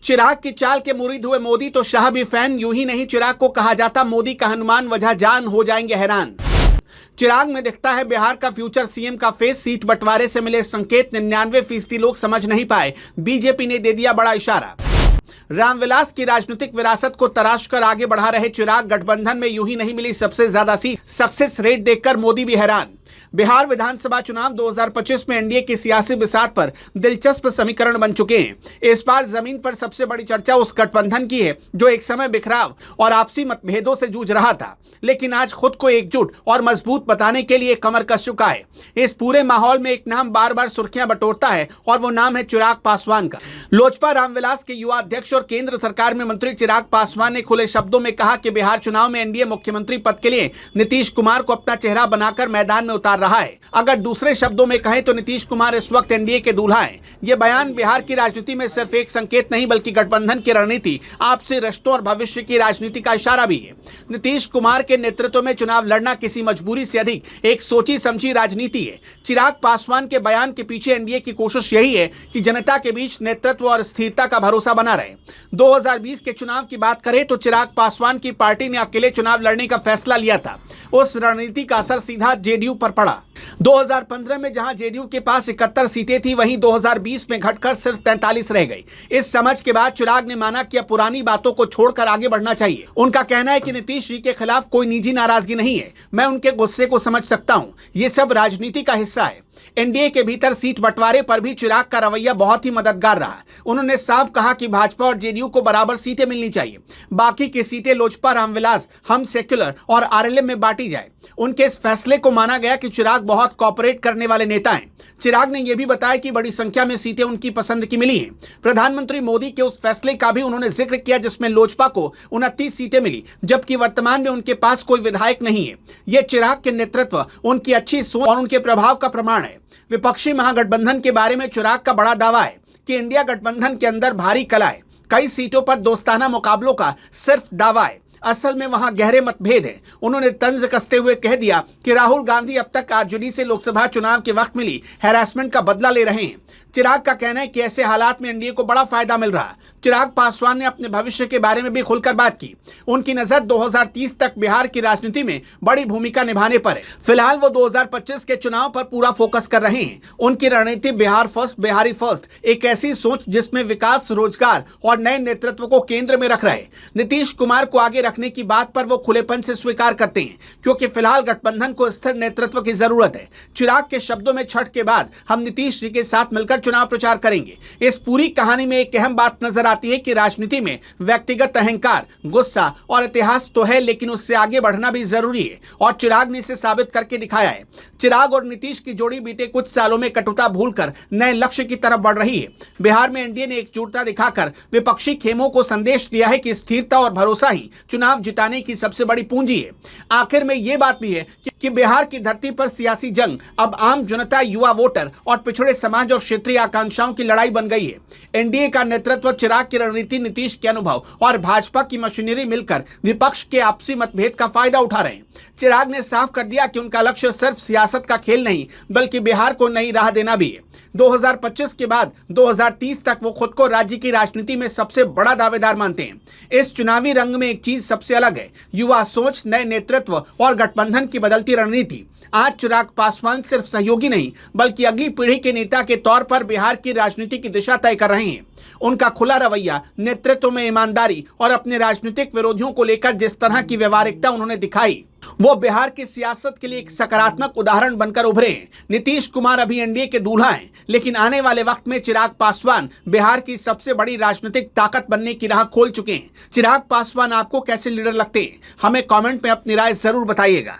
चिराग की चाल के मुरीद हुए मोदी तो शाह भी फैन। यूं ही नहीं, चिराग को कहा जाता मोदी का हनुमान, वजह जान हो जाएंगे हैरान। चिराग में दिखता है बिहार का फ्यूचर सीएम का फेस। सीट बंटवारे से मिले संकेत 99% लोग समझ नहीं पाए। बीजेपी ने दे दिया बड़ा इशारा। रामविलास की राजनीतिक विरासत को तराश कर आगे बढ़ा रहे चिराग, गठबंधन में यूं ही नहीं मिली सबसे ज्यादा सीट। सक्सेस रेट देखकर मोदी भी हैरान। बिहार विधानसभा चुनाव 2025 में एनडीए की सियासी बिसात पर दिलचस्प समीकरण बन चुके हैं। इस बार जमीन पर सबसे बड़ी चर्चा उस गठबंधन की है जो एक समय बिखराव और आपसी मतभेदों से जूझ रहा था, लेकिन आज खुद को एकजुट और मजबूत बताने के लिए कमर कस चुका है। इस पूरे माहौल में एक नाम बार बार सुर्खियां बटोरता है और वो नाम है चिराग पासवान का। लोजपा रामविलास के युवा अध्यक्ष और केंद्र सरकार में मंत्री चिराग पासवान ने खुले शब्दों में कहा कि बिहार चुनाव में एनडीए मुख्यमंत्री पद के लिए नीतीश कुमार को अपना चेहरा बनाकर मैदान में उतार रहा है। अगर दूसरे शब्दों में कहें तो नीतीश कुमार इस वक्त एनडीए के दूल्हा हैं। यह बयान बिहार की राजनीति में सिर्फ एक संकेत नहीं बल्कि गठबंधन की रणनीति, आपसी रिश्तों और भविष्य की राजनीति का इशारा भी है। नीतीश कुमार के नेतृत्व में चुनाव लड़ना किसी मजबूरी से अधिक एक सोची समझी राजनीति है। चिराग पासवान के बयान के पीछे एनडीए की कोशिश यही है कि जनता के बीच नेतृत्व और स्थिरता का भरोसा बना रहे। 2020 के चुनाव की बात करें तो चिराग पासवान की पार्टी ने अकेले चुनाव लड़ने का फैसला लिया था। उस रणनीति का असर सीधा जेडीयू पर पड़ा। 2015 में जहां जेडीयू के पास 71 सीटें थी, वहीं 2020 में घटकर सिर्फ 43 रह गई। इस समझ के बाद चिराग ने माना कि अब पुरानी बातों को छोड़कर आगे बढ़ना चाहिए। उनका कहना है कि नीतीश जी के खिलाफ कोई निजी नाराजगी नहीं है, मैं उनके गुस्से को समझ सकता हूं, ये सब राजनीति का हिस्सा है। एनडीए के भीतर सीट बंटवारे पर भी चिराग का रवैया बहुत ही मददगार रहा। उन्होंने साफ कहा कि भाजपा और जेडीयू को बराबर सीटें मिलनी चाहिए, बाकी की सीटें लोजपा, रामविलास, हम सेक्युलर और आरएलएम में बांटी जाए। उनके इस फैसले को माना गया कि चिराग बहुत कोऑपरेट करने वाले नेता हैं। चिराग ने यह भी बताया कि बड़ी संख्या में सीटें उनकी पसंद की मिली हैं। प्रधानमंत्री मोदी के उस फैसले का भी उन्होंने जिक्र किया जिसमें लोजपा को 29 सीटें मिली, जबकि वर्तमान में उनके पास कोई विधायक नहीं है। यह चिराग के नेतृत्व, उनकी अच्छी सोच और उनके प्रभाव का प्रमाण है। विपक्षी महागठबंधन के बारे में चिराग का बड़ा दावा है कि इंडिया गठबंधन के अंदर भारी कला है। कई सीटों पर दोस्ताना मुकाबलों का सिर्फ दावा है, असल में वहां गहरे मतभेद हैं। उन्होंने तंज कसते हुए कह दिया कि राहुल गांधी अब तक आरजेडी से लोकसभा चुनाव के वक्त मिली हैरेसमेंट का बदला ले रहे हैं। चिराग का कहना है कि ऐसे हालात में एनडीए को बड़ा फायदा मिल रहा है। चिराग पासवान ने अपने भविष्य के बारे में भी खुलकर बात की। उनकी नजर 2030 तक बिहार की राजनीति में बड़ी भूमिका निभाने पर है। फिलहाल वो 2025 के चुनाव पर पूरा फोकस कर रहे हैं। उनकी रणनीति बिहार फर्स्ट, बिहारी फर्स्ट, एक ऐसी सोच जिसमें विकास, रोजगार और नए नेतृत्व को केंद्र में रख रहे। नीतीश कुमार को आगे रखने की बात पर वो खुलेपन से स्वीकार करते हैं, क्योंकि फिलहाल गठबंधन को स्थिर नेतृत्व की जरूरत है। चिराग के शब्दों में छठ के बाद हम नीतीश जी के साथ मिलकर चुनाव प्रचार करेंगे। इस पूरी कहानी में एक अहम बात नजर आती है कि राजनीति में व्यक्तिगत अहंकार, गुस्सा और इतिहास तो है, लेकिन उससे आगे बढ़ना भी जरूरी है और चिराग ने इसे साबित करके दिखाया है। चिराग और नीतीश की जोड़ी बीते कुछ सालों में कटुता भूलकर नए लक्ष्य की तरफ बढ़ रही है। बिहार में एनडीए ने एकजुटता दिखाकर विपक्षी खेमों को संदेश दिया है कि स्थिरता और भरोसा ही चुनाव जिताने की सबसे बड़ी पूंजी है। आखिर में यह बात भी है कि बिहार की धरती पर सियासी जंग अब आम जनता, युवा वोटर और पिछड़े समाज और क्षेत्रीय आकांक्षाओं की लड़ाई बन गई है। एनडीए का नेतृत्व, चिराग की रणनीति, नीतीश के अनुभव और भाजपा की मशीनरी मिलकर विपक्ष के आपसी मतभेद का फायदा उठा रहे हैं। चिराग ने साफ कर दिया कि उनका लक्ष्य सिर्फ सियासत का खेल नहीं बल्कि बिहार को नई राह देना भी है। 2025 के बाद 2030 तक वो खुद को राज्य की राजनीति में सबसे बड़ा दावेदार मानते हैं। इस चुनावी रंग में एक चीज सबसे अलग है, युवा सोच, नए नेतृत्व और गठबंधन की बदलती रणनीति। आज चिराग पासवान सिर्फ सहयोगी नहीं बल्कि अगली पीढ़ी के नेता के तौर पर बिहार की राजनीति की दिशा तय कर रहे हैं। उनका खुला रवैया, नेतृत्व में ईमानदारी और अपने राजनीतिक विरोधियों को लेकर जिस तरह की व्यवहारिकता उन्होंने दिखाई, वो बिहार की सियासत के लिए एक सकारात्मक उदाहरण बनकर उभरे हैं। नीतीश कुमार अभी एनडीए के दूल्हा हैं, लेकिन आने वाले वक्त में चिराग पासवान बिहार की सबसे बड़ी राजनीतिक ताकत बनने की राह खोल चुके हैं। चिराग पासवान आपको कैसे लीडर लगते हैं? हमें कमेंट में अपनी राय जरूर बताइएगा।